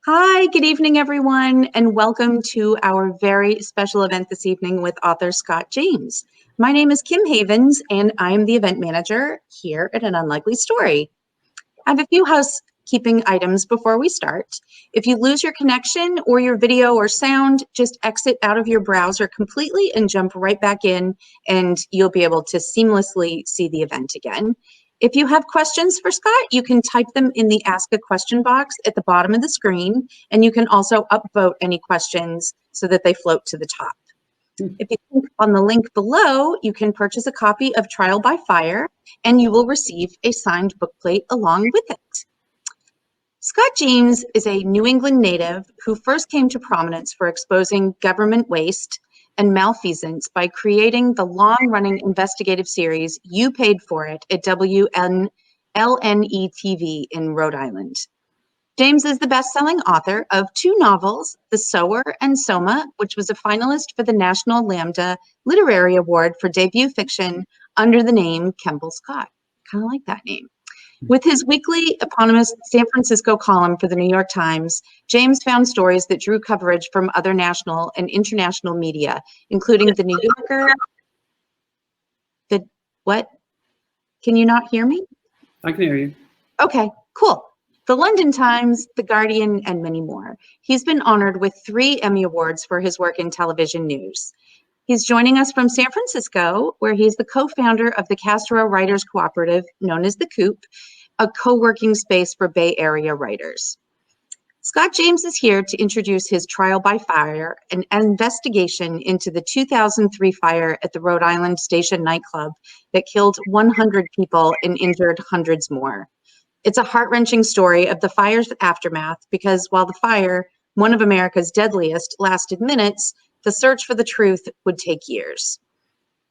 Hi, good evening, everyone, and welcome to our very special event this evening with author Scott James. My name is Kim Havens, and I am the event manager here at An Unlikely Story. I have a few housekeeping items before we start. If you lose your connection or your video or sound, just exit out of your browser completely and jump right back in, and you'll be able to seamlessly see the event again. If you have questions for Scott, you can type them in the Ask a Question box at the bottom of the screen, and you can also upvote any questions so that they float to the top. If you click on the link below, you can purchase a copy of Trial by Fire, and you will receive a signed bookplate along with it. Scott James is a New England native who first came to prominence for exposing government waste and malfeasance by creating the long-running investigative series You Paid For It at WLNE TV in Rhode Island. James is the best-selling author of two novels, The Sower and Soma, which was a finalist for the National Lambda Literary Award for debut fiction under the name Kemble Scott. Kind of like that name. With his weekly eponymous San Francisco column for the New York Times, James found stories that drew coverage from other national and international media, including the New Yorker. What? Can you not hear me? I can hear you. Okay, cool. The London Times, The Guardian, and many more. He's been honored with 3 Emmy Awards for his work in television news. He's joining us from San Francisco, where he's the co-founder of the Castro Writers Cooperative, known as the Coop, a co-working space for Bay Area writers. Scott James is here to introduce his Trial by Fire, an investigation into the 2003 fire at the Rhode Island Station nightclub that killed 100 people and injured hundreds more. It's a heart-wrenching story of the fire's aftermath because while the fire, one of America's deadliest, lasted minutes, the search for the truth would take years.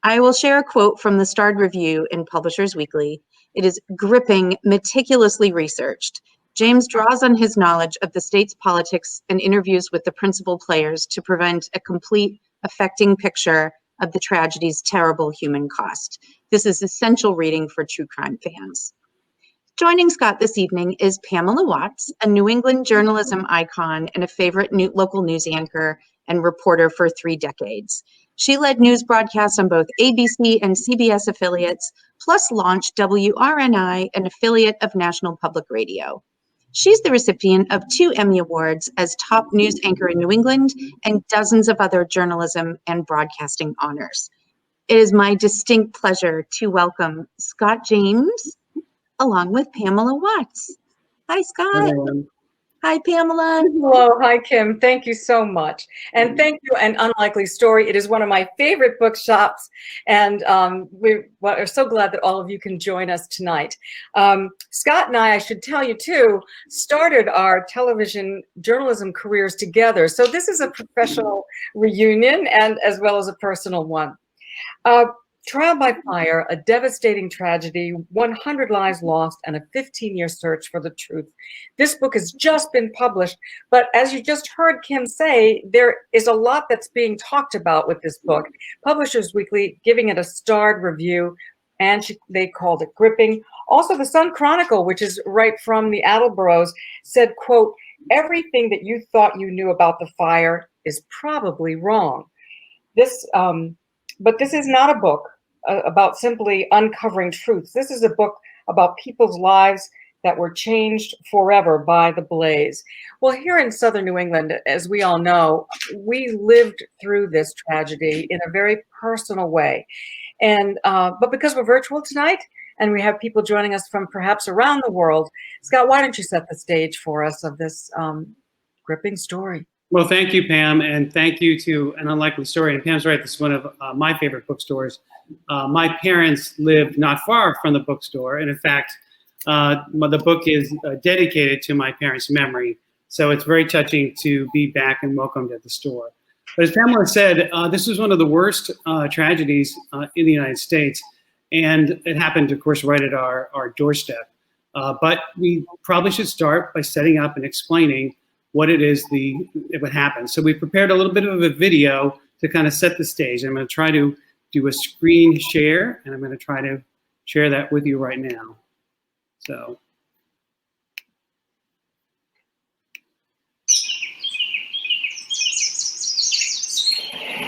I will share a quote from the Starred Review in Publishers Weekly. It is gripping, meticulously researched. James draws on his knowledge of the state's politics and interviews with the principal players to prevent a complete, affecting picture of the tragedy's terrible human cost. This is essential reading for true crime fans. Joining Scott this evening is Pamela Watts, a New England journalism icon and a favorite local news anchor and reporter for 3 decades. She led news broadcasts on both ABC and CBS affiliates, plus launched WRNI, an affiliate of National Public Radio. She's the recipient of 2 Emmy Awards as top news anchor in New England and dozens of other journalism and broadcasting honors. It is my distinct pleasure to welcome Scott James, along with Pamela Watts. Hi, Scott. Hi, Pamela. Hello. Hi, Kim. Thank you so much. And thank you, An Unlikely Story. It is one of my favorite bookshops, and we are so glad that all of you can join us tonight. Scott and I should tell you too, started our television journalism careers together. So this is a professional reunion and as well as a personal one. Trial by Fire, a devastating tragedy, 100 lives lost, and a 15-year search for the truth. This book has just been published, but as you just heard Kim say, there is a lot that's being talked about with this book. Publishers Weekly giving it a starred review, and they called it gripping. Also, the Sun Chronicle, which is right from the Attleboroughs, said, quote, "Everything that you thought you knew about the fire is probably wrong." But this is not a book about simply uncovering truths. This is a book about people's lives that were changed forever by the blaze. Well, here in Southern New England, as we all know, we lived through this tragedy in a very personal way. And but because we're virtual tonight and we have people joining us from perhaps around the world, Scott, why don't you set the stage for us of this gripping story? Well, thank you, Pam, and thank you to An Unlikely Story. And Pam's right, this is one of my favorite bookstores. My parents lived not far from the bookstore, and in fact, the book is dedicated to my parents' memory. So it's very touching to be back and welcomed at the store. But as Pamela said, this was one of the worst tragedies in the United States, and it happened, of course, right at our doorstep. But we probably should start by setting up and explaining what it is what happened. So we prepared a little bit of a video to kind of set the stage. I'm going to try to do a screen share, and I'm going to try to share that with you right now. So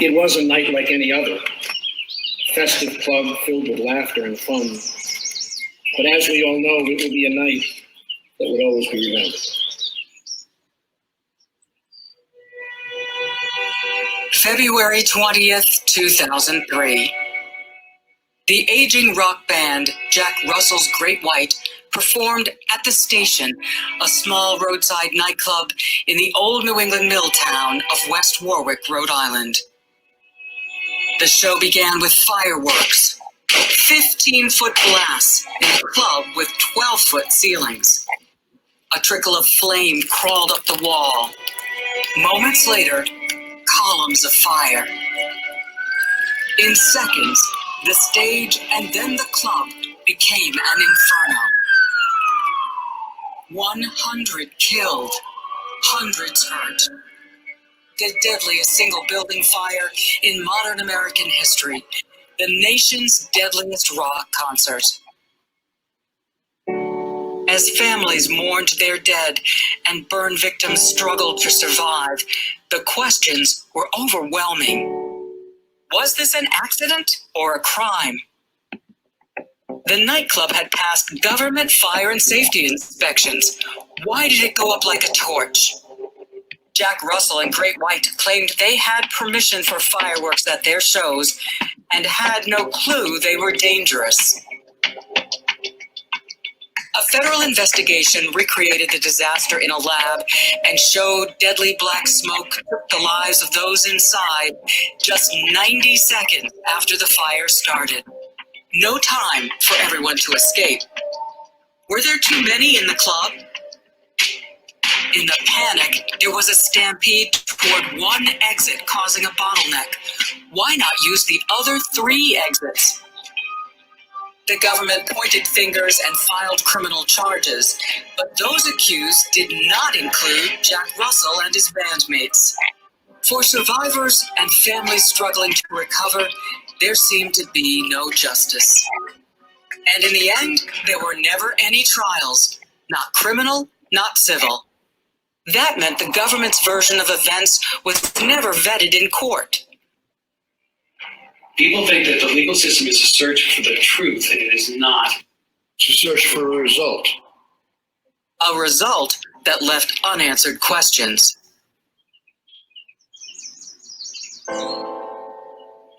It was a night like any other, festive club filled with laughter and fun. But as we all know, it would be a night that would always be remembered. February 20th, 2003. The aging rock band Jack Russell's Great White performed at the Station, a small roadside nightclub in the old New England mill town of West Warwick, Rhode Island. The show began with fireworks, 15-foot blasts in a club with 12-foot ceilings. A trickle of flame crawled up the wall. Moments later, columns of fire. In seconds, the stage and then the club became an inferno. 100 killed, hundreds hurt. The deadliest single building fire in modern American history, the nation's deadliest rock concert. As families mourned their dead and burn victims struggled to survive, the questions were overwhelming. Was this an accident or a crime? The nightclub had passed government fire and safety inspections. Why did it go up like a torch? Jack Russell and Great White claimed they had permission for fireworks at their shows and had no clue they were dangerous. A federal investigation recreated the disaster in a lab and showed deadly black smoke took the lives of those inside just 90 seconds after the fire started. No time for everyone to escape. Were there too many in the club? In the panic, there was a stampede toward one exit, causing a bottleneck. Why not use the other 3 exits? The government pointed fingers and filed criminal charges, but those accused did not include Jack Russell and his bandmates. For survivors and families struggling to recover, there seemed to be no justice. And in the end, there were never any trials, not criminal, not civil. That meant the government's version of events was never vetted in court. People think that the legal system is a search for the truth, and it is not. It's a search for a result. A result that left unanswered questions.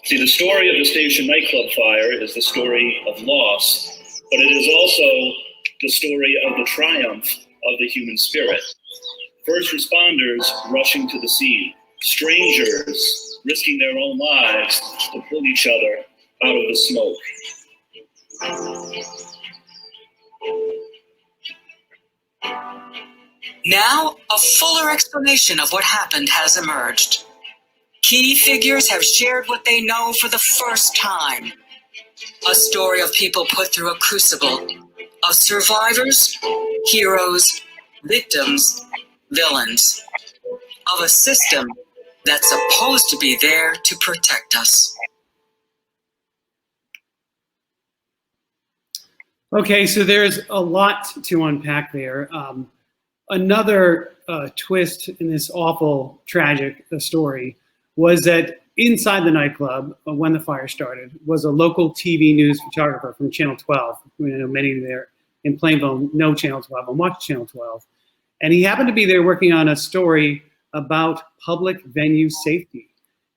See, the story of the Station nightclub fire is the story of loss, but it is also the story of the triumph of the human spirit. First responders rushing to the scene, strangers risking their own lives to pull each other out of the smoke. Now, a fuller explanation of what happened has emerged. Key figures have shared what they know for the first time. A story of people put through a crucible, of survivors, heroes, victims, villains, of a system that's supposed to be there to protect us. Okay, so there's a lot to unpack there. Another twist in this awful, tragic story was that inside the nightclub, when the fire started, was a local TV news photographer from Channel 12. I know many there in Plainville know Channel 12 and watch Channel 12. And he happened to be there working on a story about public venue safety.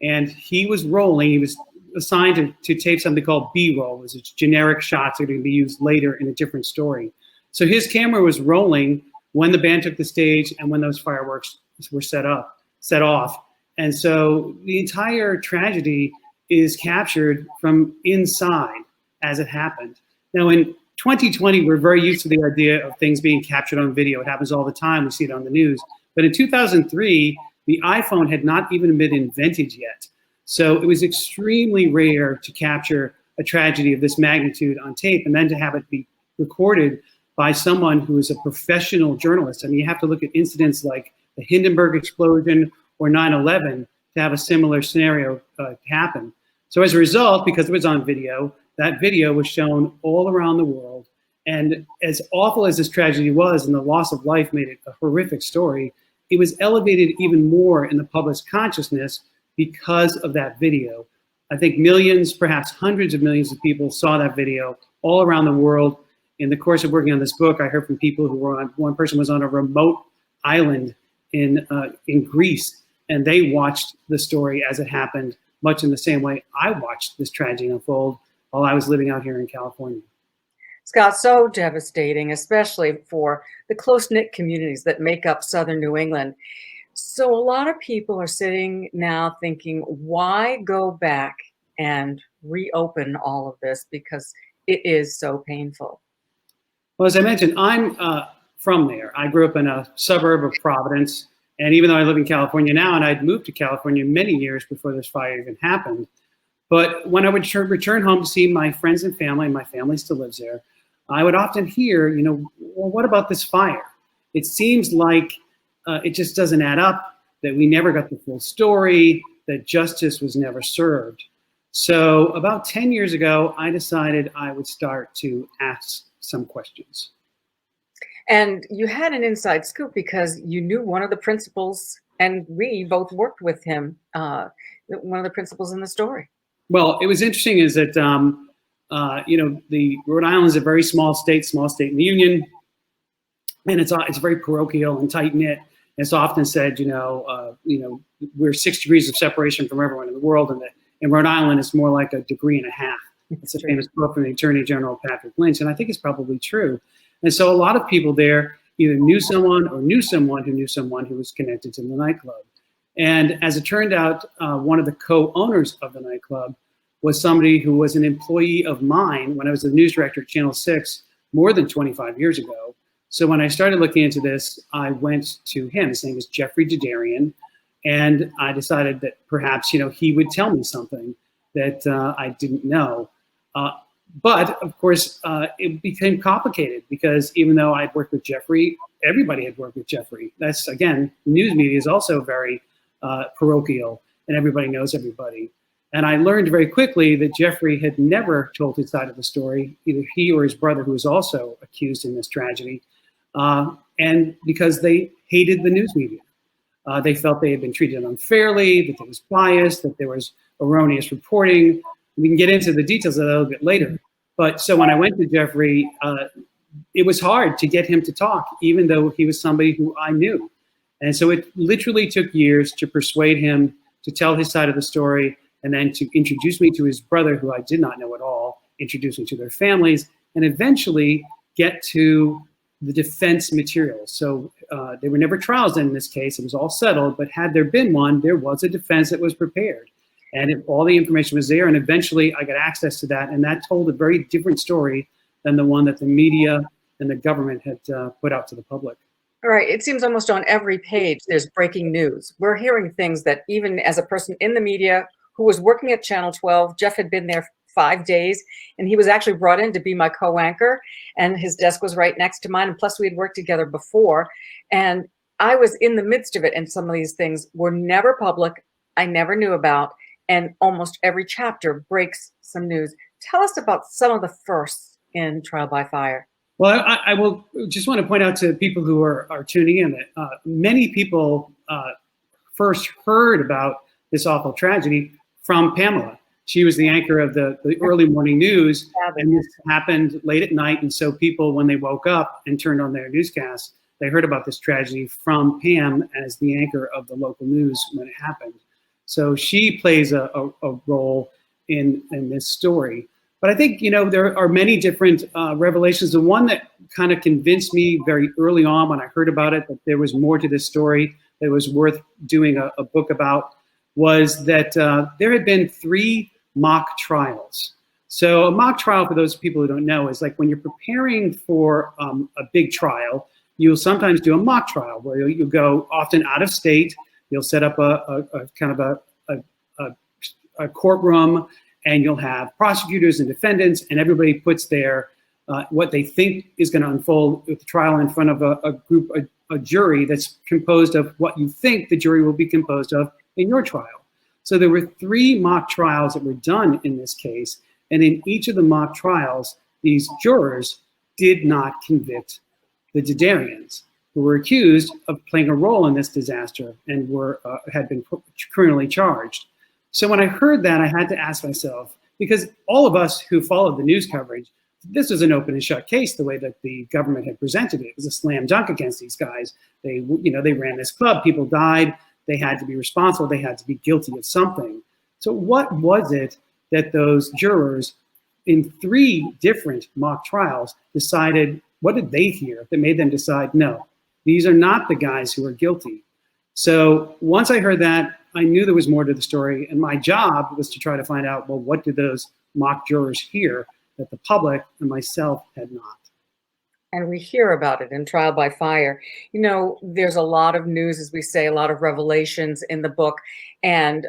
And he was rolling, he was assigned to tape something called B-roll, which is generic shots that are going to be used later in a different story. So his camera was rolling when the band took the stage and when those fireworks were set off. And so the entire tragedy is captured from inside as it happened. Now in 2020, we're very used to the idea of things being captured on video. It happens all the time, we see it on the news. But in 2003, the iPhone had not even been invented yet. So it was extremely rare to capture a tragedy of this magnitude on tape and then to have it be recorded by someone who is a professional journalist. I mean, you have to look at incidents like the Hindenburg explosion or 9/11 to have a similar scenario happen. So as a result, because it was on video, that video was shown all around the world. And as awful as this tragedy was and the loss of life made it a horrific story, it was elevated even more in the public's consciousness because of that video. I think millions, perhaps hundreds of millions of people saw that video all around the world. In the course of working on this book, I heard from people who were on, one person was on a remote island in Greece, and they watched the story as it happened, much in the same way I watched this tragedy unfold while I was living out here in California. Scott, so devastating, especially for the close-knit communities that make up Southern New England. So a lot of people are sitting now thinking, why go back and reopen all of this? Because it is so painful. Well, as I mentioned, I'm from there. I grew up in a suburb of Providence. And even though I live in California now, and I'd moved to California many years before this fire even happened, but when I would return home to see my friends and my family still lives there, I would often hear, you know, well, what about this fire? It seems like it just doesn't add up, that we never got the full story, that justice was never served. So about 10 years ago, I decided I would start to ask some questions. And you had an inside scoop because you knew one of the principals, and we both worked with him, one of the principals in the story. Well, it was interesting is that, you know, the Rhode Island is a very small state in the Union, and it's very parochial and tight knit. It's often said, you know, we're 6 degrees of separation from everyone in the world, and in Rhode Island, it's more like a degree and a half. It's a famous quote from the Attorney General Patrick Lynch, and I think it's probably true. And so a lot of people there either knew someone or knew someone who was connected to the nightclub. And as it turned out, one of the co-owners of the nightclub was somebody who was an employee of mine when I was the news director at Channel 6 more than 25 years ago. So when I started looking into this, I went to him. His name is Jeffrey Dedarian. And I decided that perhaps, you know, he would tell me something that I didn't know. But of course, it became complicated because even though I'd worked with Jeffrey, everybody had worked with Jeffrey. That's, again, news media is also very parochial, and everybody knows everybody. And I learned very quickly that Jeffrey had never told his side of the story, either he or his brother, who was also accused in this tragedy, and because they hated the news media. They felt they had been treated unfairly, that there was bias, that there was erroneous reporting. We can get into the details of that a little bit later. But so when I went to Jeffrey, it was hard to get him to talk, even though he was somebody who I knew. And so it literally took years to persuade him to tell his side of the story, and then to introduce me to his brother, who I did not know at all, introduce me to their families, and eventually get to the defense materials. So there were never trials in this case. It was all settled, but had there been one, there was a defense that was prepared. And all the information was there, and eventually I got access to that, and that told a very different story than the one that the media and the government had put out to the public. All right, it seems almost on every page there's breaking news. We're hearing things that even as a person in the media who was working at Channel 12, Jeff had been there 5 days, and he was actually brought in to be my co-anchor, and his desk was right next to mine, and plus we had worked together before, and I was in the midst of it, and some of these things were never public, I never knew about, and almost every chapter breaks some news. Tell us about some of the firsts in Trial by Fire. Well, I will just want to point out to people who are tuning in that many people first heard about this awful tragedy from Pamela. She was the anchor of the early morning news, and this happened late at night. And so people, when they woke up and turned on their newscasts, they heard about this tragedy from Pam as the anchor of the local news when it happened. So she plays a role in this story. But I think, you know, there are many different revelations. The one that kind of convinced me very early on when I heard about it, that there was more to this story that was worth doing a book about, was that there had been 3 mock trials. So a mock trial, for those people who don't know, is like when you're preparing for a big trial, you'll sometimes do a mock trial where you'll go often out of state. You'll set up a kind of a courtroom, and you'll have prosecutors and defendants, and everybody puts their what they think is going to unfold with the trial in front of a jury that's composed of what you think the jury will be composed of in your trial. So there were 3 mock trials that were done in this case, and in each of the mock trials, these jurors did not convict the Dedarians. who were accused of playing a role in this disaster and had been criminally charged. So when I heard that, I had to ask myself, because all of us who followed the news coverage, this was an open and shut case the way that the government had presented it. It was a slam dunk against these guys. They ran this club, people died, they had to be responsible, they had to be guilty of something. So what was it that those jurors in 3 different mock trials decided, what did they hear that made them decide, no, these are not the guys who are guilty? So once I heard that, I knew there was more to the story, and my job was to try to find out, well, what did those mock jurors hear that the public and myself had not? And we hear about it in Trial by Fire. You know, there's a lot of news, as we say, a lot of revelations in the book. And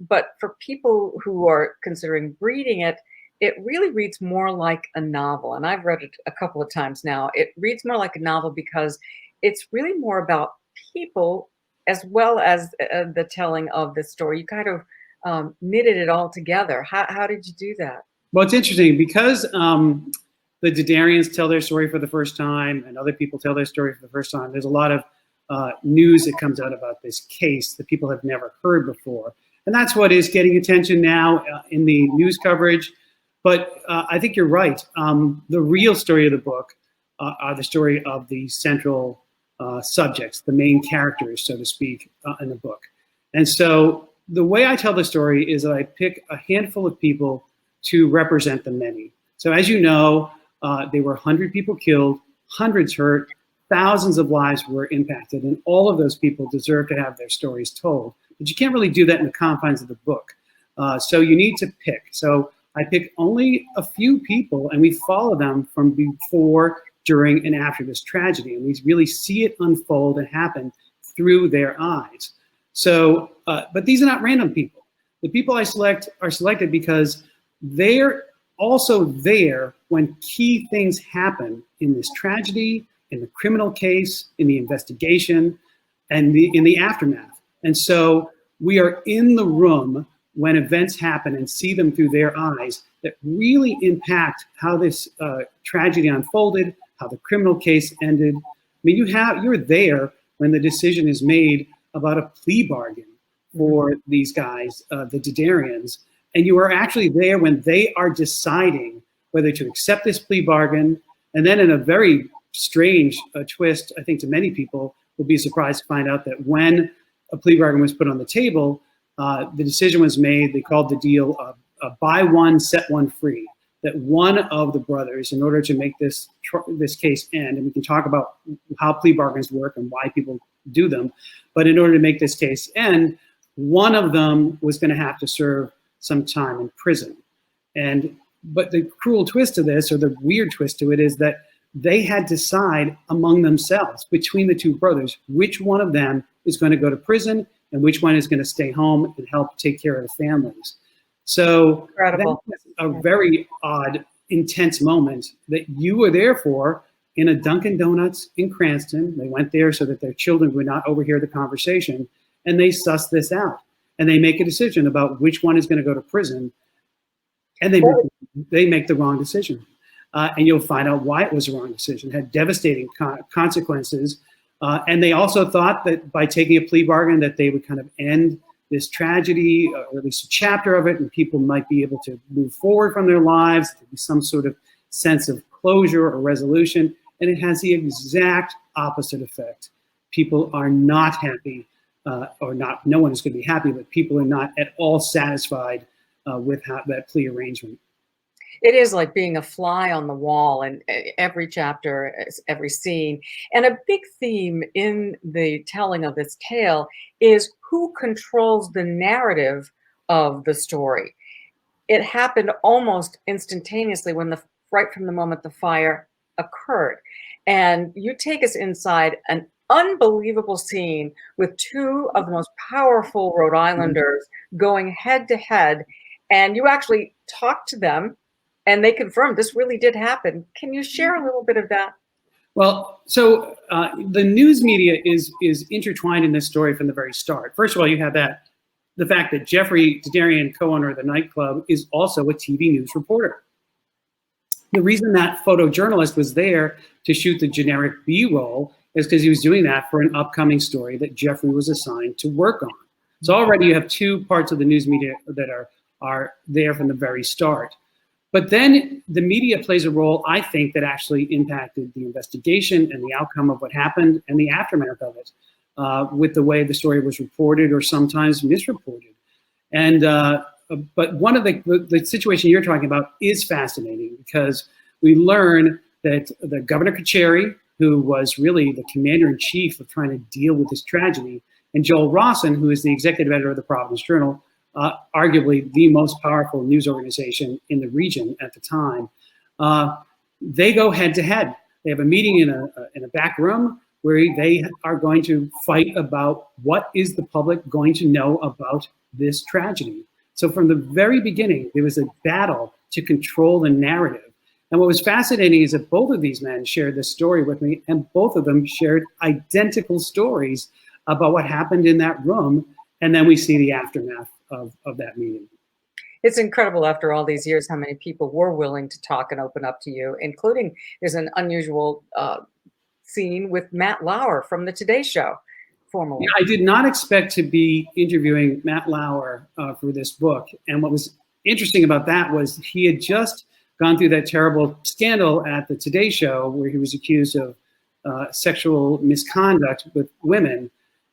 but for people who are considering reading it, it really reads more like a novel. And I've read it a couple of times now. It reads more like a novel because it's really more about people as well as the telling of the story. You kind of knitted it all together. How did you do that? Well, it's interesting because the Dedarians tell their story for the first time and other people tell their story for the first time. There's a lot of news that comes out about this case that people have never heard before. And that's what is getting attention now in the news coverage. But I think you're right. The real story of the book are the story of the central subjects, the main characters, so to speak, in the book. And so the way I tell the story is that I pick a handful of people to represent the many. So as you know, there were 100 people killed, hundreds hurt, thousands of lives were impacted, and all of those people deserve to have their stories told. But you can't really do that in the confines of the book. So you need to pick. So I pick only a few people, and we follow them from before, during, and after this tragedy. And we really see it unfold and happen through their eyes. So, but these are not random people. The people I select are selected because they're also there when key things happen in this tragedy, in the criminal case, in the investigation, and in the aftermath. And so we are in the room when events happen and see them through their eyes that really impact how this tragedy unfolded, how the criminal case ended. I mean, you're there when the decision is made about a plea bargain for these guys, the Dedarians, and you are actually there when they are deciding whether to accept this plea bargain. And then in a very strange twist, I think to many people will be surprised to find out that when a plea bargain was put on the table, the decision was made, they called the deal buy one, set one free. That one of the brothers, in order to make this case end, and we can talk about how plea bargains work and why people do them, but in order to make this case end, one of them was going to have to serve some time in prison. But the cruel twist to this, or the weird twist to it, is that they had to decide among themselves, between the 2 brothers, which one of them is going to go to prison and which one is going to stay home and help take care of the families. So Incredible. that was a very odd, intense moment that you were there for in a Dunkin' Donuts in Cranston. They went there so that their children would not overhear the conversation, and they suss this out. And they make a decision about which one is going to go to prison, and they make the wrong decision. And you'll find out why it was the wrong decision. It had devastating consequences. And they also thought that by taking a plea bargain that they would kind of end this tragedy, or at least a chapter of it, and people might be able to move forward from their lives, to be some sort of sense of closure or resolution. And it has the exact opposite effect. People are not happy, no one is going to be happy, but people are not at all satisfied with that plea arrangement. It is like being a fly on the wall in every chapter, every scene. And a big theme in the telling of this tale is who controls the narrative of the story. It happened almost instantaneously right from the moment the fire occurred. And you take us inside an unbelievable scene with 2 of the most powerful Rhode Islanders going head to head. And you actually talk to them, and they confirmed this really did happen. Can you share a little bit of that? Well, so the news media is intertwined in this story from the very start. First of all, you have the fact that Jeffrey Dedarian, co-owner of the nightclub, is also a TV news reporter. The reason that photojournalist was there to shoot the generic B-roll is because he was doing that for an upcoming story that Jeffrey was assigned to work on. So already you have two parts of the news media that are there from the very start. But then the media plays a role, I think, that actually impacted the investigation and the outcome of what happened and the aftermath of it, with the way the story was reported or sometimes misreported. And but one of the situation you're talking about is fascinating, because we learn that the Governor Kacheri, who was really the commander-in-chief of trying to deal with this tragedy, and Joel Rawson, who is the executive editor of the Providence Journal, arguably the most powerful news organization in the region at the time, they go head-to-head. They have a meeting in a back room where they are going to fight about what is the public going to know about this tragedy. So from the very beginning, there was a battle to control the narrative. And what was fascinating is that both of these men shared this story with me, and both of them shared identical stories about what happened in that room. And then we see the aftermath of that meeting. It's incredible after all these years how many people were willing to talk and open up to you, including there's an unusual scene with Matt Lauer from the Today Show, formerly. Yeah, I did not expect to be interviewing Matt Lauer for this book. And what was interesting about that was he had just gone through that terrible scandal at the Today Show where he was accused of sexual misconduct with women.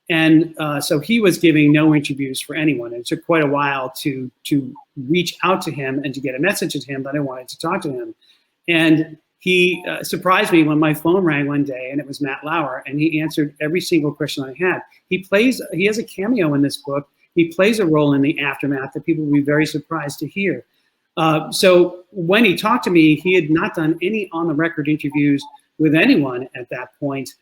And so he was giving no interviews for anyone. It took quite a while to reach out to him and to get a message to him that I wanted to talk to him. And he surprised me when my phone rang one day, and it was Matt Lauer, and he answered every single question I had. He has a cameo in this book. He plays a role in the aftermath that people will be very surprised to hear. So when he talked to me, he had not done any on-the-record interviews with anyone at that point,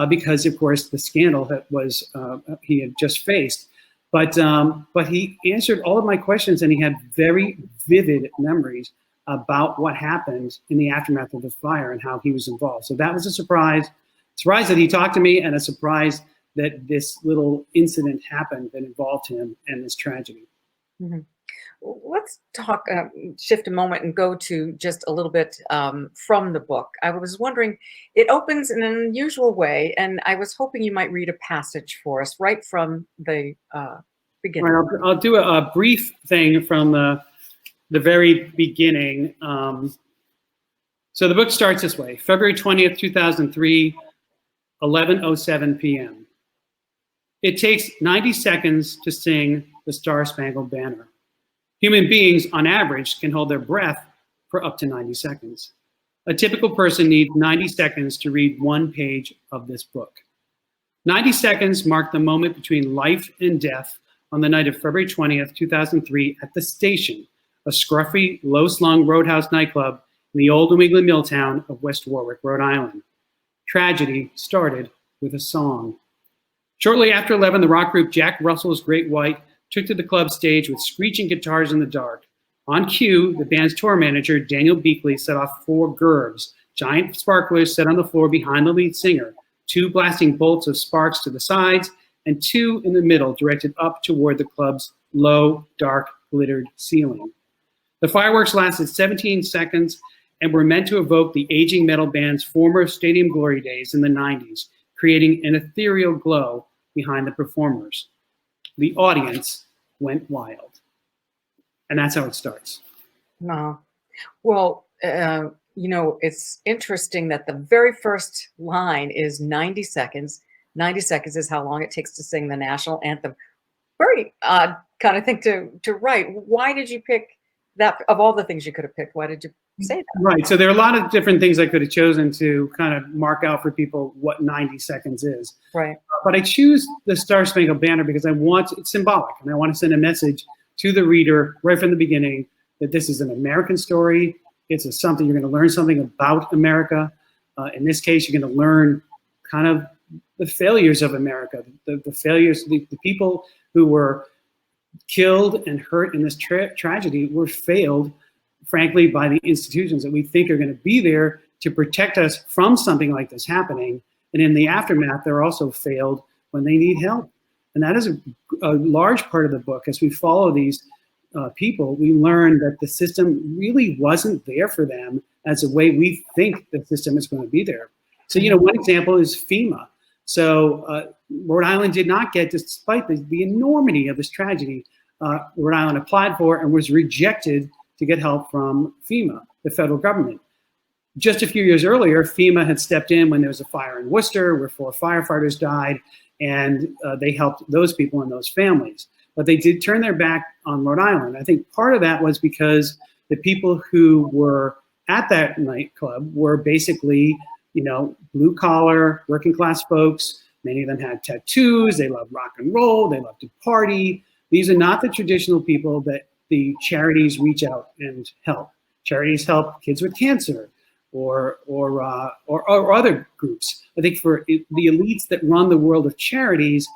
because, of course, the scandal that was he had just faced. But he answered all of my questions, and he had very vivid memories about what happened in the aftermath of the fire and how he was involved. So that was a surprise that he talked to me, and a surprise that this little incident happened that involved him and this tragedy. Mm-hmm. Let's talk, shift a moment and go to just a little bit from the book. I was wondering, it opens in an unusual way, and I was hoping you might read a passage for us right from the beginning. Right, I'll do a brief thing from the very beginning. So the book starts this way: February 20th, 2003, 11:07 p.m. It takes 90 seconds to sing the Star-Spangled Banner. Human beings, on average, can hold their breath for up to 90 seconds. A typical person needs 90 seconds to read one page of this book. 90 seconds mark the moment between life and death on the night of February 20th, 2003 at The Station, a scruffy, low-slung roadhouse nightclub in the old New England mill town of West Warwick, Rhode Island. Tragedy started with a song. Shortly after 11, the rock group Jack Russell's Great White took to the club stage with screeching guitars in the dark. On cue, the band's tour manager, Daniel Beakley, set off 4 GURBs, giant sparklers set on the floor behind the lead singer, 2 blasting bolts of sparks to the sides, and 2 in the middle directed up toward the club's low, dark, glittered ceiling. The fireworks lasted 17 seconds and were meant to evoke the aging metal band's former stadium glory days in the 90s, creating an ethereal glow behind the performers. The audience went wild. And that's how it starts. Wow. Well, you know, it's interesting that the very first line is 90 seconds. 90 seconds is how long it takes to sing the national anthem. Very odd kind of thing to write. Why did you pick that? Of all the things you could have picked, why did you say that? Right. So there are a lot of different things I could have chosen to kind of mark out for people what 90 seconds is. Right. But I choose the Star-Spangled Banner because it's symbolic, and I want to send a message to the reader right from the beginning that this is an American story. It's something you're going to learn something about America. In this case, you're going to learn kind of the failures of America, the failures, the people who were killed and hurt in this tragedy were failed, frankly, by the institutions that we think are going to be there to protect us from something like this happening. And in the aftermath, they're also failed when they need help. And that is a large part of the book. As we follow these people, we learn that the system really wasn't there for them as a way we think the system is going to be there. So, you know, one example is FEMA. So Rhode Island did not get, despite the enormity of this tragedy, Rhode Island applied for and was rejected to get help from FEMA, the federal government. Just a few years earlier, FEMA had stepped in when there was a fire in Worcester where 4 firefighters died, and they helped those people and those families. But they did turn their back on Rhode Island. I think part of that was because the people who were at that nightclub were basically, blue collar, working class folks. Many of them had tattoos. They loved rock and roll. They loved to party. These are not the traditional people that the charities reach out and help. Charities help kids with cancer or other groups. I think for the elites that run the world of charities,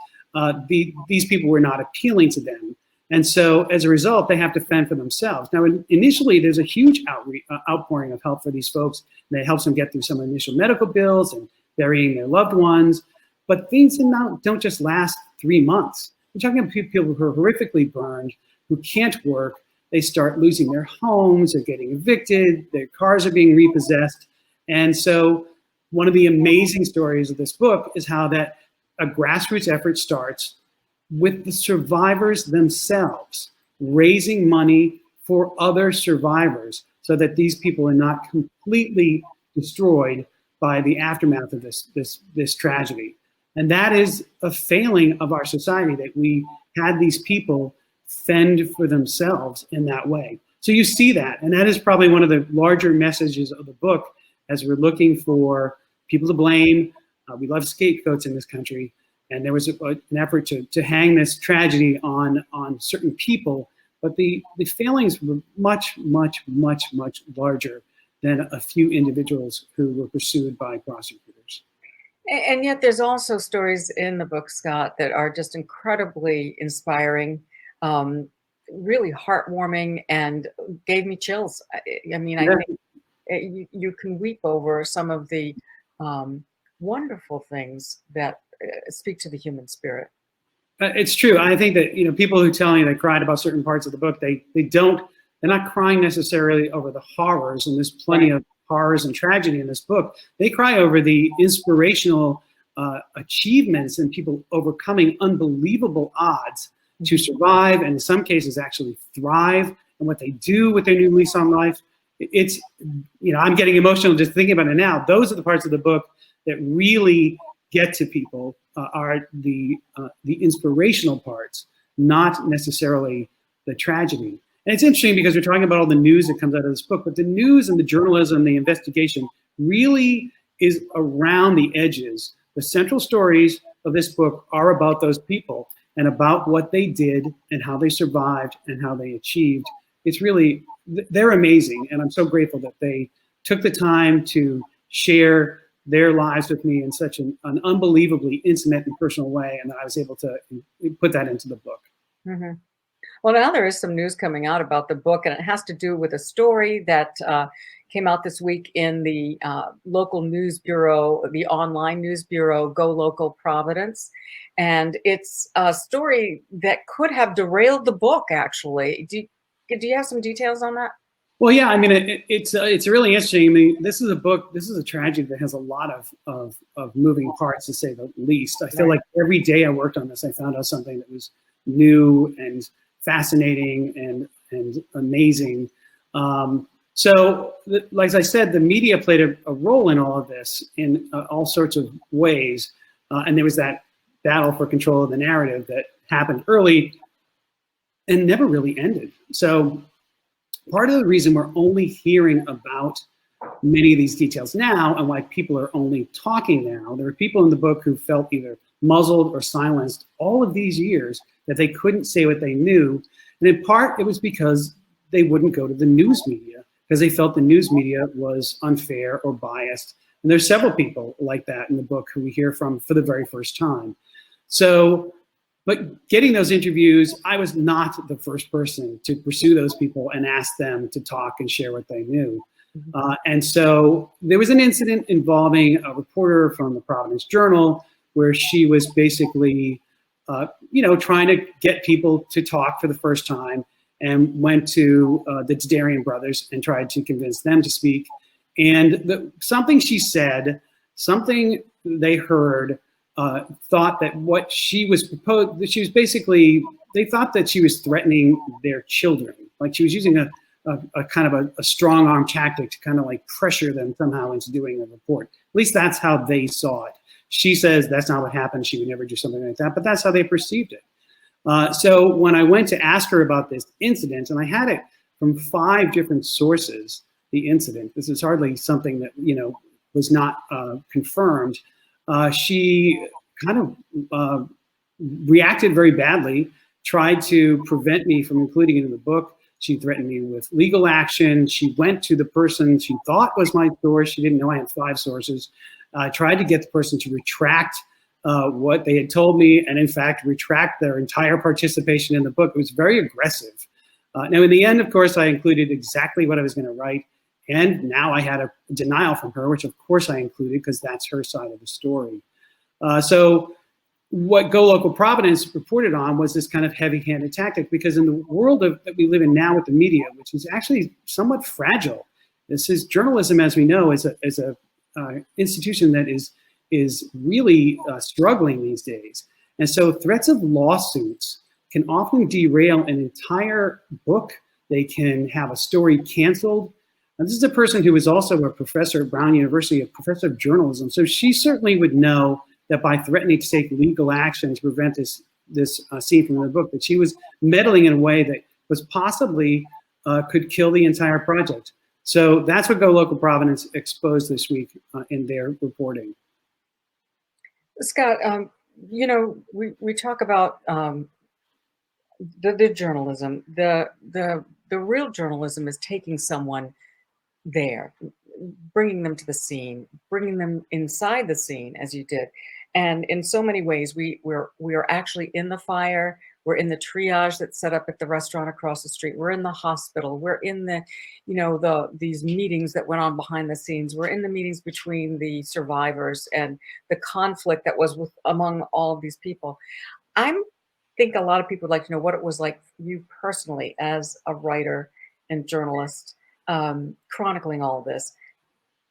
these people were not appealing to them. And so as a result, they have to fend for themselves. Now, initially, there's a huge outpouring of help for these folks. And it helps them get through some initial medical bills and burying their loved ones. But things don't just last 3 months. We're talking about people who are horrifically burned, who can't work. They start losing their homes, they're getting evicted, their cars are being repossessed. And so one of the amazing stories of this book is how that a grassroots effort starts with the survivors themselves, raising money for other survivors so that these people are not completely destroyed by the aftermath of this tragedy. And that is a failing of our society, that we had these people fend for themselves in that way. So you see that, and that is probably one of the larger messages of the book as we're looking for people to blame. We love scapegoats in this country, and there was an effort to hang this tragedy on certain people, but the failings were much, much, much, much larger than a few individuals who were pursued by prosecutors. And yet there's also stories in the book, Scott, that are just incredibly inspiring, really heartwarming, and gave me chills. I mean, I think you can weep over some of the wonderful things that speak to the human spirit. It's true. I think that, people who tell me they cried about certain parts of the book, they're not crying necessarily over the horrors, and there's plenty of horrors and tragedy in this book. They cry over the inspirational achievements and people overcoming unbelievable odds to survive, and in some cases actually thrive, and what they do with their new lease on life. It's, I'm getting emotional just thinking about it now. Those are the parts of the book that really get to people, are the inspirational parts, not necessarily the tragedy. And it's interesting because we're talking about all the news that comes out of this book, but the news and the journalism, the investigation really is around the edges. The central stories of this book are about those people and about what they did and how they survived and how they achieved. It's really, they're amazing. And I'm so grateful that they took the time to share their lives with me in such an unbelievably intimate and personal way. And that I was able to put that into the book. Mm-hmm. Well, now there is some news coming out about the book, and it has to do with a story that came out this week in the local news bureau, the online news bureau, Go Local Providence. And it's a story that could have derailed the book, actually. Do you have some details on that? Well, yeah, I mean, it's really interesting. I mean, this is a tragedy that has a lot of moving parts, to say the least. I feel like every day I worked on this, I found out something that was new and fascinating and amazing. So, like I said, the media played a role in all of this in all sorts of ways. And there was that battle for control of the narrative that happened early and never really ended. So part of the reason we're only hearing about many of these details now, and why people are only talking now, there were people in the book who felt either muzzled or silenced all of these years, that they couldn't say what they knew. And in part, it was because they wouldn't go to the news media, because they felt the news media was unfair or biased. And there's several people like that in the book who we hear from for the very first time. So, but getting those interviews, I was not the first person to pursue those people and ask them to talk and share what they knew. And so there was an incident involving a reporter from the Providence Journal where she was basically, trying to get people to talk for the first time, and went to the Darian brothers and tried to convince them to speak. And something she said, something they heard, thought that what she was proposed, that she was basically, they thought that she was threatening their children. Like she was using a kind of a strong arm tactic to kind of like pressure them somehow into doing a report. At least that's how they saw it. She says that's not what happened. She would never do something like that, but that's how they perceived it. So when I went to ask her about this incident, and I had it from 5 different sources, the incident, this is hardly something that, you know, was not confirmed, she kind of reacted very badly, tried to prevent me from including it in the book. She threatened me with legal action. She went to the person she thought was my source. She didn't know I had 5 sources. Tried to get the person to retract what they had told me, and in fact, retract their entire participation in the book. It was very aggressive. Now, in the end, of course, I included exactly what I was going to write, and now I had a denial from her, which of course I included because that's her side of the story. So what Go Local Providence reported on was this kind of heavy-handed tactic, because in the world that we live in now with the media, which is actually somewhat fragile, this is journalism, as we know, is a institution that is really struggling these days. And so threats of lawsuits can often derail an entire book. They can have a story canceled. And this is a person who is also a professor at Brown University, a professor of journalism. So she certainly would know that by threatening to take legal action to prevent this scene from the book, that she was meddling in a way that was possibly could kill the entire project. So that's what Go Local Providence exposed this week in their reporting. Scott, you know, we talk about the journalism. The real journalism is taking someone there, bringing them to the scene, bringing them inside the scene, as you did. And in so many ways, we are actually in the fire. We're in the triage that's set up at the restaurant across the street. We're in the hospital. We're in the, you know, these meetings that went on behind the scenes. We're in the meetings between the survivors and the conflict that was among all of these people. I think a lot of people would like to know what it was like for you personally as a writer and journalist, chronicling all this.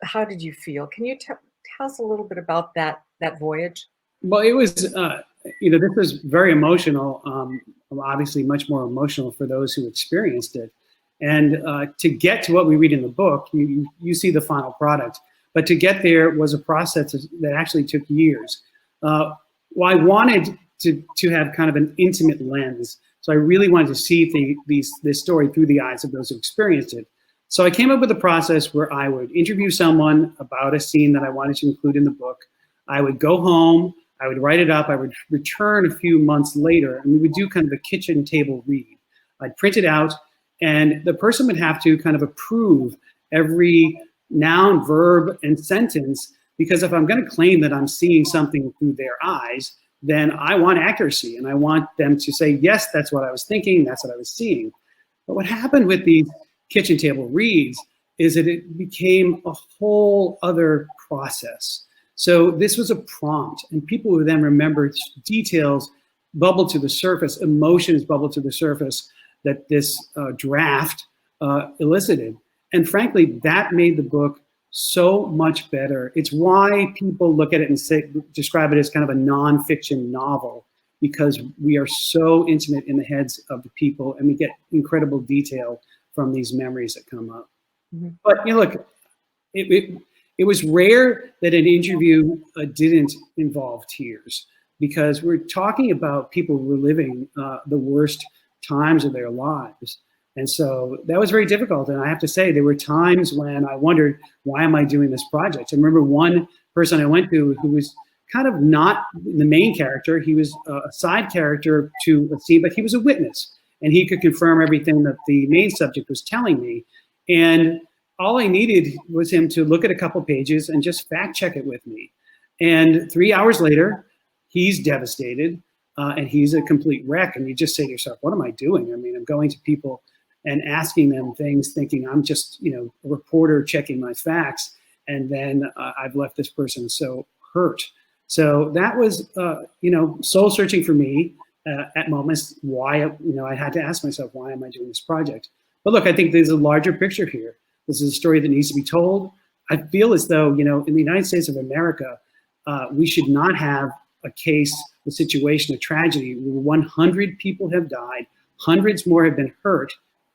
How did you feel? Can you tell us a little bit about that voyage? Well, it was, you know, this was very emotional, obviously much more emotional for those who experienced it. And to get to what we read in the book, you see the final product. But to get there was a process that actually took years. Well, I wanted to have kind of an intimate lens. So I really wanted to see this story through the eyes of those who experienced it. So I came up with a process where I would interview someone about a scene that I wanted to include in the book. I would go home, I would write it up, I would return a few months later, and we would do kind of a kitchen table read. I'd print it out, and the person would have to kind of approve every noun, verb, and sentence, because if I'm going to claim that I'm seeing something through their eyes, then I want accuracy, and I want them to say, yes, that's what I was thinking, that's what I was seeing. But what happened with these kitchen table reads is that it became a whole other process. So this was a prompt, and people would then remember details bubble to the surface, emotions bubble to the surface that this draft elicited. And frankly, that made the book so much better. It's why people look at it and describe it as kind of a nonfiction novel, because we are so intimate in the heads of the people, and we get incredible detail from these memories that come up. Mm-hmm. But you know, look, it was rare that an interview didn't involve tears, because we're talking about people reliving the worst times of their lives. And so that was very difficult. And I have to say, there were times when I wondered, why am I doing this project? I remember one person I went to who was kind of not the main character. He was a side character to a scene, but he was a witness. And he could confirm everything that the main subject was telling me. And all I needed was him to look at a couple pages and just fact check it with me. And 3 hours later, he's devastated and he's a complete wreck. And you just say to yourself, what am I doing? I mean, I'm going to people and asking them things, thinking I'm just, you know, a reporter checking my facts. And then I've left this person so hurt. So that was, you know, soul searching for me. At moments, why, you know, I had to ask myself, why am I doing this project? But look, I think there's a larger picture here. This is a story that needs to be told. I feel as though, you know, in the United States of America, we should not have a case, a situation, a tragedy where 100 people have died, hundreds more have been hurt,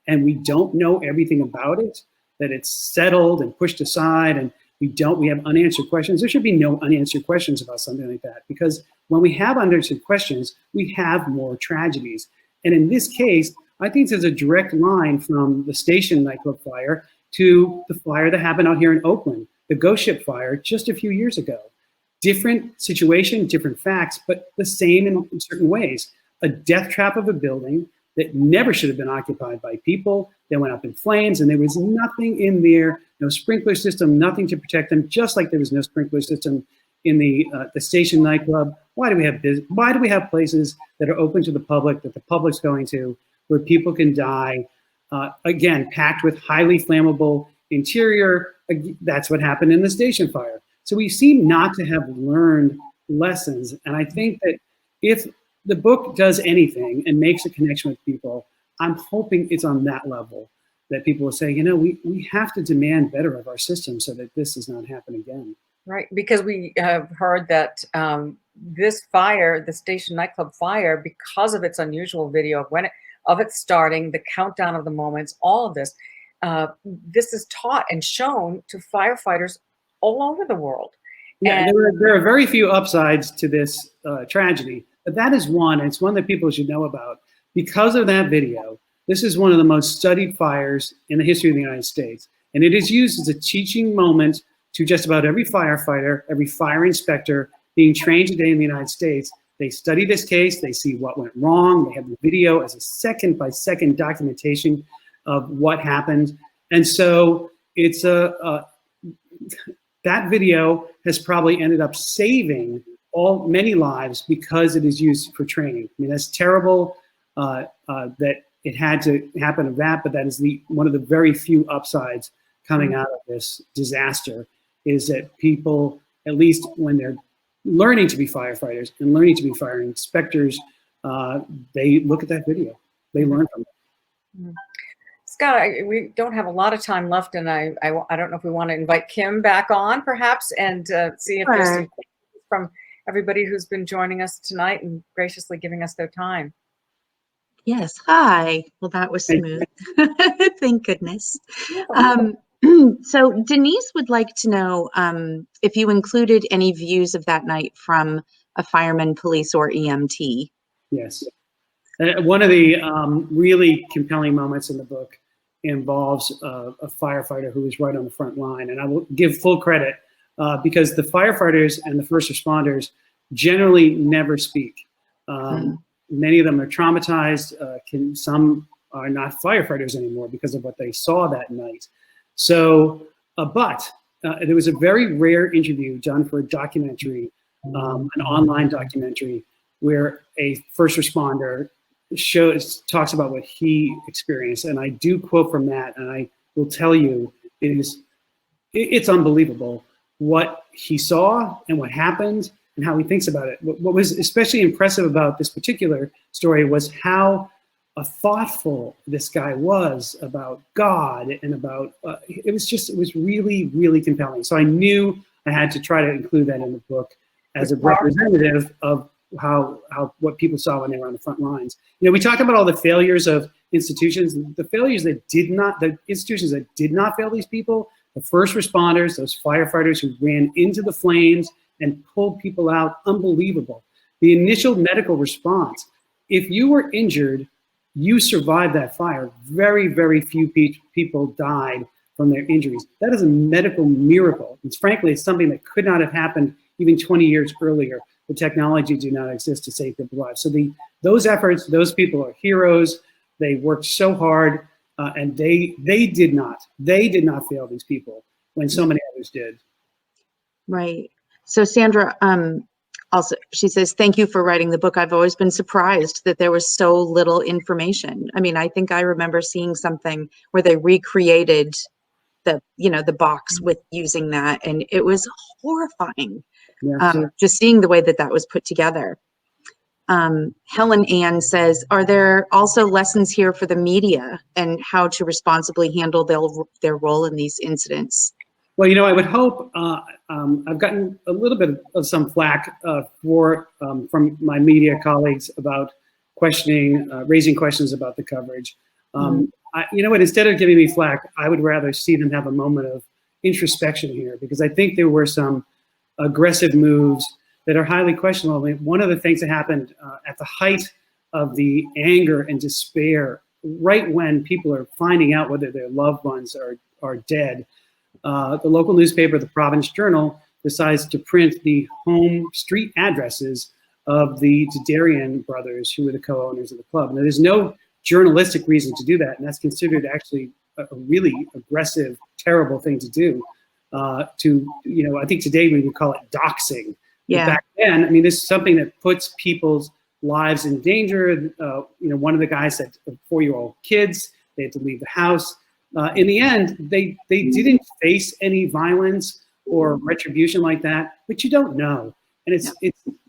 and we don't know everything about it, that it's settled and pushed aside, and we have unanswered questions. There should be no unanswered questions about something like that, because when we have unanswered questions, we have more tragedies. And in this case, I think there's a direct line from the Station nightclub fire to the fire that happened out here in Oakland, the Ghost Ship fire just a few years ago. Different situation, different facts, but the same in certain ways. A death trap of a building that never should have been occupied by people, that went up in flames, and there was nothing in there, no sprinkler system, nothing to protect them, just like there was no sprinkler system in the Station nightclub. Why do we have places that are open to the public, that the public's going to, where people can die, again, packed with highly flammable interior? That's what happened in the Station fire. So we seem not to have learned lessons. And I think that if the book does anything and makes a connection with people, I'm hoping it's on that level, that people will say, we have to demand better of our system so that this does not happen again. Right, because we have heard that this fire, the Station nightclub fire, because of its unusual video of it starting, the countdown of the moments, all of this, this is taught and shown to firefighters all over the world. Yeah, there are very few upsides to this tragedy, but that is one. It's one that people should know about. Because of that video, this is one of the most studied fires in the history of the United States. And it is used as a teaching moment to just about every firefighter, every fire inspector being trained today in the United States. They study this case, they see what went wrong, they have the video as a second-by-second documentation of what happened. And so it's that video has probably ended up saving many lives because it is used for training. I mean, that's terrible that it had to happen of that, but that is one of the very few upsides coming out of this disaster, is that people, at least when they're learning to be firefighters and learning to be fire inspectors, they look at that video, they learn from it. Scott, we don't have a lot of time left, and I don't know if we want to invite Kim back on, perhaps, and see if there's some questions from everybody who's been joining us tonight and graciously giving us their time. Yes, hi. Well, that was smooth. Thank goodness. So Denise would like to know if you included any views of that night from a fireman, police, or EMT. Yes. One of the really compelling moments in the book involves a firefighter who was right on the front line. And I will give full credit because the firefighters and the first responders generally never speak. Many of them are traumatized. Some are not firefighters anymore because of what they saw that night. So, but there was a very rare interview done for a documentary, an online documentary, where a first responder talks about what he experienced. And I do quote from that, and I will tell you, it's unbelievable what he saw and what happened and how he thinks about it. What was especially impressive about this particular story was how thoughtful this guy was about God and about, it was really, really compelling. So I knew I had to try to include that in the book as a representative of what people saw when they were on the front lines. We talk about all the failures of institutions, the institutions that did not fail these people, the first responders, those firefighters who ran into the flames and pulled people out, unbelievable. The initial medical response, if you were injured, you survived that fire. Very, very few people died from their injuries. That is a medical miracle. Frankly, it's something that could not have happened even 20 years earlier. The technology did not exist to save people's lives. So those efforts, those people are heroes. They worked so hard, and they did not fail these people when so many others did. Right. So Sandra, also, she says, thank you for writing the book. I've always been surprised that there was so little information. I mean, I think I remember seeing something where they recreated the box with using that, and it was horrifying. Yeah, just seeing the way that was put together. Helen Ann says, are there also lessons here for the media and how to responsibly handle their role in these incidents? Well, I would hope. I've gotten a little bit of some flack from my media colleagues about raising questions about the coverage. You know what? Instead of giving me flack, I would rather see them have a moment of introspection here, because I think there were some aggressive moves that are highly questionable. One of the things that happened at the height of the anger and despair, right when people are finding out whether their loved ones are dead, the local newspaper, the Province Journal, decides to print the home street addresses of the Dudarian brothers, who were the co-owners of the club. Now, there's no journalistic reason to do that, and that's considered actually a really aggressive, terrible thing to do. I think today we would call it doxing. Yeah. But back then, I mean, this is something that puts people's lives in danger. One of the guys had 4-year-old kids. They had to leave the house. In the end, they didn't face any violence or retribution like that, but you don't know. And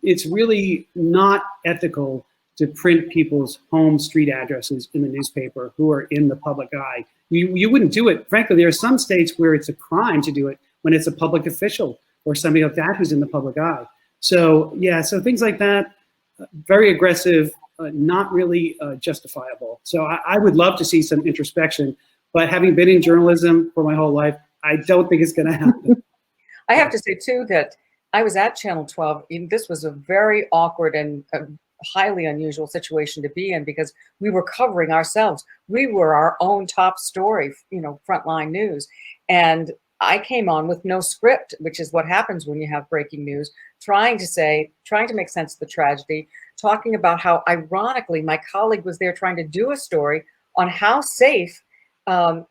it's really not ethical to print people's home street addresses in the newspaper who are in the public eye. You wouldn't do it. Frankly, there are some states where it's a crime to do it when it's a public official or somebody like that who's in the public eye. So so things like that, very aggressive, not really justifiable. So I would love to see some introspection, but having been in journalism for my whole life, I don't think it's going to happen. I have to say too that I was at Channel 12. This was a very awkward and highly unusual situation to be in, because we were covering ourselves. We were our own top story, frontline news. And I came on with no script, which is what happens when you have breaking news, trying to make sense of the tragedy, talking about how ironically my colleague was there trying to do a story on how safe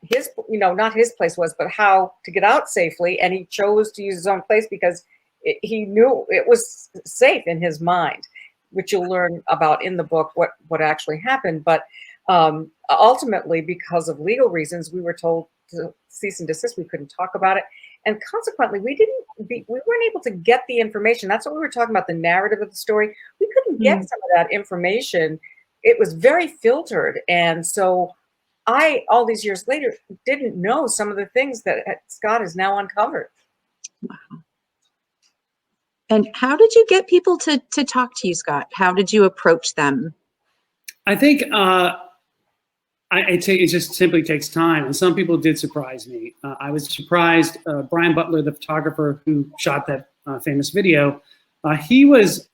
his, not his place was, but how to get out safely. And he chose to use his own place because he knew it was safe in his mind, which you'll learn about in the book, what actually happened. But ultimately, because of legal reasons, we were told to cease and desist. We couldn't talk about it. And consequently, we weren't able to get the information. That's what we were talking about, the narrative of the story. We couldn't get some of that information. It was very filtered. And so I, all these years later, didn't know some of the things that Scott has now uncovered. Wow. And how did you get people to talk to you, Scott? How did you approach them? I think I'd say it just simply takes time. And some people did surprise me. I was surprised. Brian Butler, the photographer who shot that famous video, he was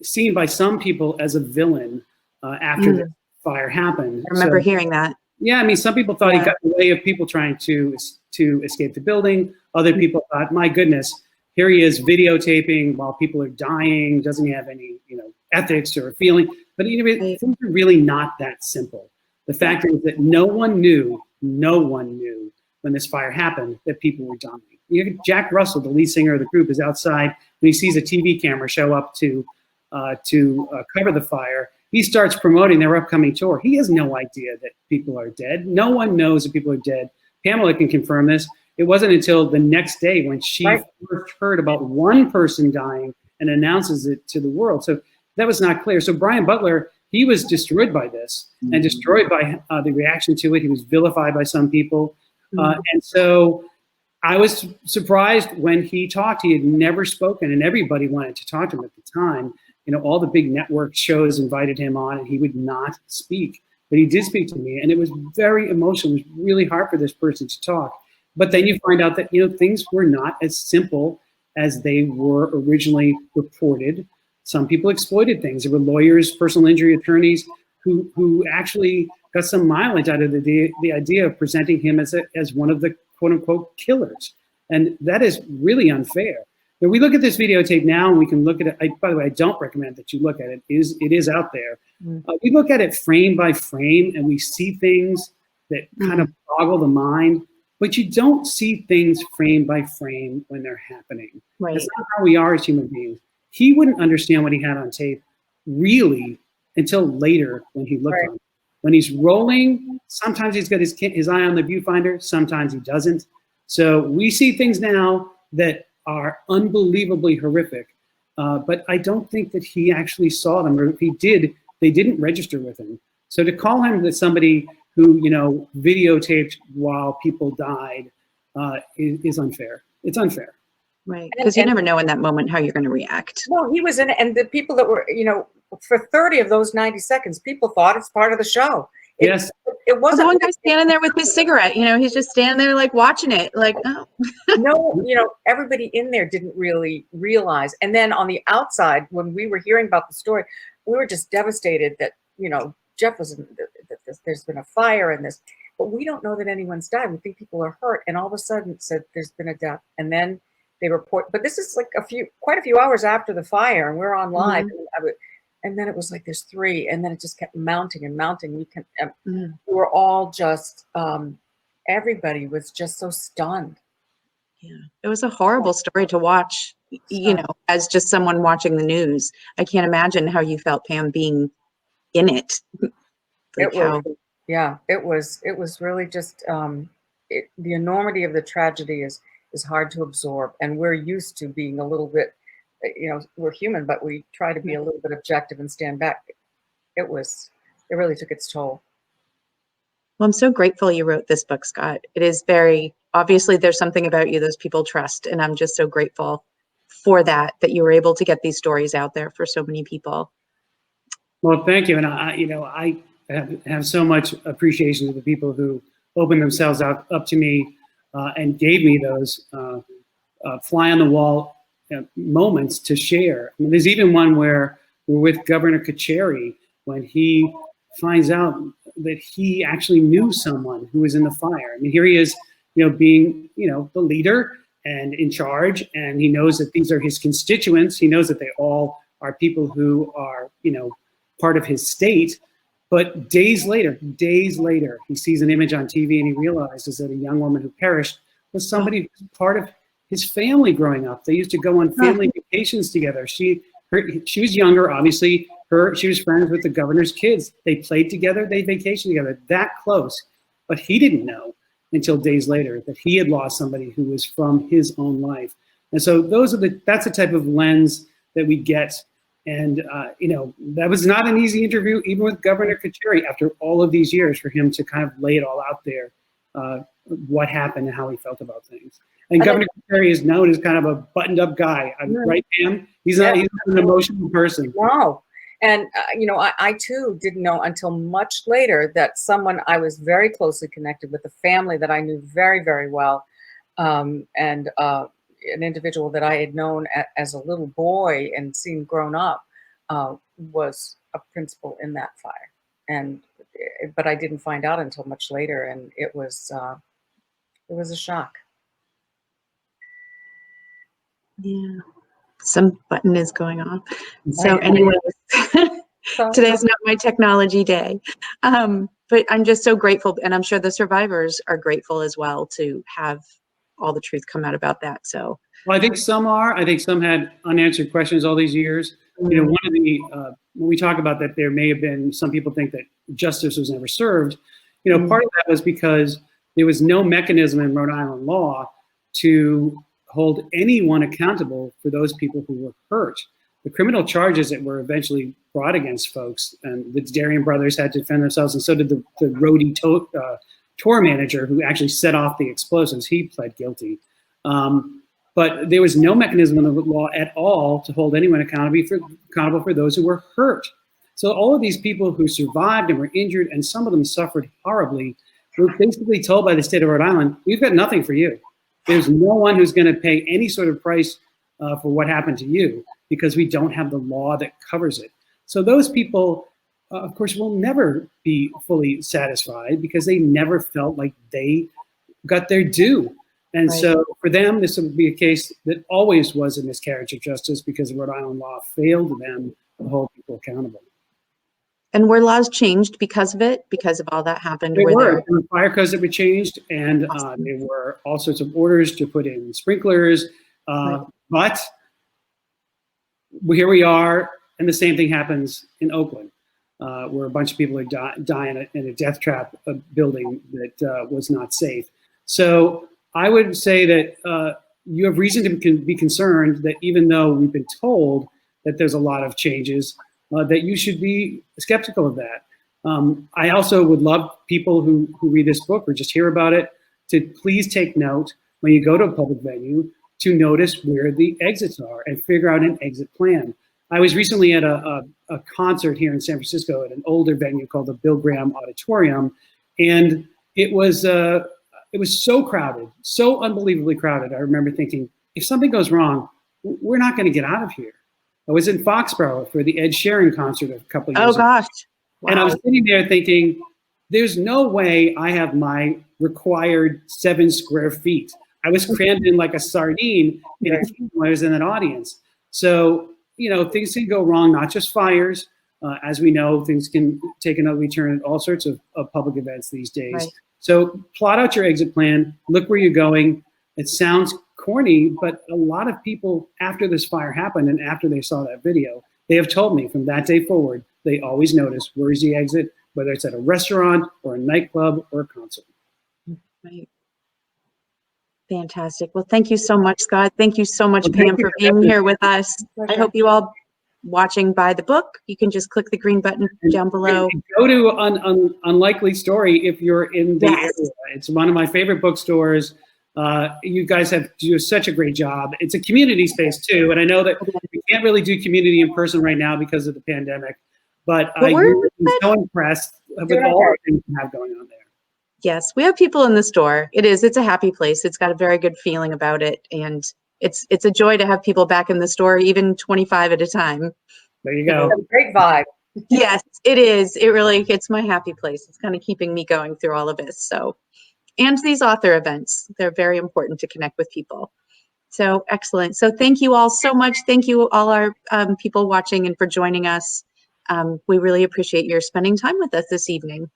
seen by some people as a villain after the fire happened. I remember hearing that. Yeah, I mean, some people thought he got in the way of people trying to escape the building. Other people thought, my goodness, here he is videotaping while people are dying. Doesn't he have any, ethics or feeling? But things are really not that simple. The fact is that no one knew when this fire happened that people were dying. Jack Russell, the lead singer of the group, is outside when he sees a TV camera show up to cover the fire. He starts promoting their upcoming tour. He has no idea that people are dead. No one knows that people are dead. Pamela can confirm this. It wasn't until the next day when she first heard about one person dying and announces it to the world. So that was not clear. So Brian Butler, he was destroyed by this and destroyed by the reaction to it. He was vilified by some people. And so I was surprised when he talked. He had never spoken, and everybody wanted to talk to him at the time. All the big network shows invited him on, and he would not speak. But he did speak to me, and it was very emotional. It was really hard for this person to talk. But then you find out that, things were not as simple as they were originally reported. Some people exploited things. There were lawyers, personal injury attorneys who actually got some mileage out of the idea of presenting him as one of the quote unquote killers. And that is really unfair. Now, we look at this videotape now and we can look at it. By the way, I don't recommend that you look at it. It is out there. We look at it frame by frame and we see things that kind of boggle the mind, but you don't see things frame by frame when they're happening. Right. That's not how we are as human beings. He wouldn't understand what he had on tape really until later when he looked on it. When he's rolling, sometimes he's got his eye on the viewfinder, sometimes he doesn't. So we see things now that are unbelievably horrific, but I don't think that he actually saw them, or if he did, they didn't register with him. So to call him that somebody who, videotaped while people died, is unfair. It's unfair. Right. Because you And- never know in that moment how you're going to react. Well, he was in it, and the people that were, for 30 of those 90 seconds, people thought it's part of the show. Yes. It Well, wasn't. the one guy standing there with his cigarette, he's just standing there like watching it, like, oh. No, everybody in there didn't really realize. And then on the outside, when we were hearing about the story, we were just devastated that, Jeff was, that there's been a fire and this, but we don't know that anyone's died. We think people are hurt. And all of a sudden it said there's been a death. And then they report, but this is like quite a few hours after the fire, and we're on live. And then it was like there's 3, and then it just kept mounting and mounting. We were all just, everybody was just so stunned. Yeah, it was a horrible story to watch, as just someone watching the news. I can't imagine how you felt, Pam, being in it. It was really just, the enormity of the tragedy is hard to absorb. And we're used to being a little bit, we're human, but we try to be a little bit objective and stand back. It really took its toll. Well, I'm so grateful you wrote this book, Scott. It is obviously there's something about you those people trust. And I'm just so grateful for that you were able to get these stories out there for so many people. Well, thank you. And I have so much appreciation to the people who opened themselves up to me and gave me those fly on the wall moments to share. I mean, there's even one where we're with Governor Kacheri when he finds out that he actually knew someone who was in the fire. I mean, here he is, being, the leader and in charge, and he knows that these are his constituents. He knows that they all are people who are, part of his state. But days later, he sees an image on TV and he realizes that a young woman who perished was somebody who was part of his family growing up. They used to go on family vacations together. She was younger, obviously. She was friends with the governor's kids. They played together, they vacationed together, that close. But he didn't know until days later that he had lost somebody who was from his own life. And so that's the type of lens that we get. And, that was not an easy interview, even with Governor Kacheri, after all of these years, for him to kind of lay it all out there, what happened and how he felt about things. And Governor Kacheri is known as kind of a buttoned up guy, right, Pam? He's not an emotional person. Wow. And, I too didn't know until much later that someone I was very closely connected with, a family that I knew very, very well, and an individual that I had known as a little boy and seen grown up, was a principal in that fire. But I didn't find out until much later, and it was a shock. Yeah. Some button is going off. So anyways, today's not my technology day. But I'm just so grateful, and I'm sure the survivors are grateful as well to have all the truth come out about that. So, well, I think some are. I think some had unanswered questions all these years. One of the when we talk about that, there may have been some people think that justice was never served. Part of that was because there was no mechanism in Rhode Island law to hold anyone accountable for those people who were hurt. The criminal charges that were eventually brought against folks, and the Darien brothers had to defend themselves, and so did the roadie tour manager who actually set off the explosives. He pled guilty. But there was no mechanism in the law at all to hold anyone accountable for those who were hurt. So all of these people who survived and were injured, and some of them suffered horribly, were basically told by the state of Rhode Island, we've got nothing for you. There's no one who's going to pay any sort of price for what happened to you, because we don't have the law that covers it. So those people, of course, will never be fully satisfied because they never felt like they got their due. And so for them, this would be a case that always was a miscarriage of justice because Rhode Island law failed them to hold people accountable. And were laws changed because of it, because of all that happened? There were fire codes that were changed, and there were all sorts of orders to put in sprinklers. But here we are, and the same thing happens in Oakland, where a bunch of people die in a death trap building that was not safe. So I would say that you have reason to be concerned that even though we've been told that there's a lot of changes, that you should be skeptical of that. I also would love people who read this book or just hear about it to please take note when you go to a public venue to notice where the exits are and figure out an exit plan. I was recently at a concert here in San Francisco at an older venue called the Bill Graham Auditorium, and it was so crowded, so unbelievably crowded. I remember thinking, if something goes wrong, we're not going to get out of here. I was in Foxborough for the Ed Sheeran concert a couple of years ago. Oh gosh. Wow. And I was sitting there thinking, there's no way I have my required 7 square feet. I was crammed in like a sardine in a team when I was in that audience. So, things can go wrong, not just fires. As we know, things can take an ugly turn at all sorts of public events these days. Right. So plot out your exit plan, look where you're going. It sounds corny, but a lot of people after this fire happened and after they saw that video, they have told me from that day forward, they always notice where's the exit, whether it's at a restaurant or a nightclub or a concert. Right. Fantastic. Well, thank you so much, Scott. Thank you so much, Well, Pam, thank you for for being having here me. with us. I hope you all watching buy the book. You can just click the green button down below. And go to Unlikely Story if you're in the Yes. area. It's one of my favorite bookstores. You guys do such a great job. It's a community space too, and I know that we can't really do community in person right now because of the pandemic, but I'm so impressed with all the things we have going on there. Yes, we have people in the store. It's a happy place. It's got a very good feeling about it, and it's a joy to have people back in the store, even 25 at a time. There you go. It's a great vibe. Yes, it is. It's my happy place. It's kind of keeping me going through all of this. So, and these author events, they're very important to connect with people. So excellent. So thank you all so much. Thank you all our people watching and for joining us. We really appreciate your spending time with us this evening.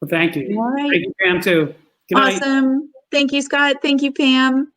Well, thank you. All right. Thank you, Pam, too. Good night. Awesome. Thank you, Scott. Thank you, Pam.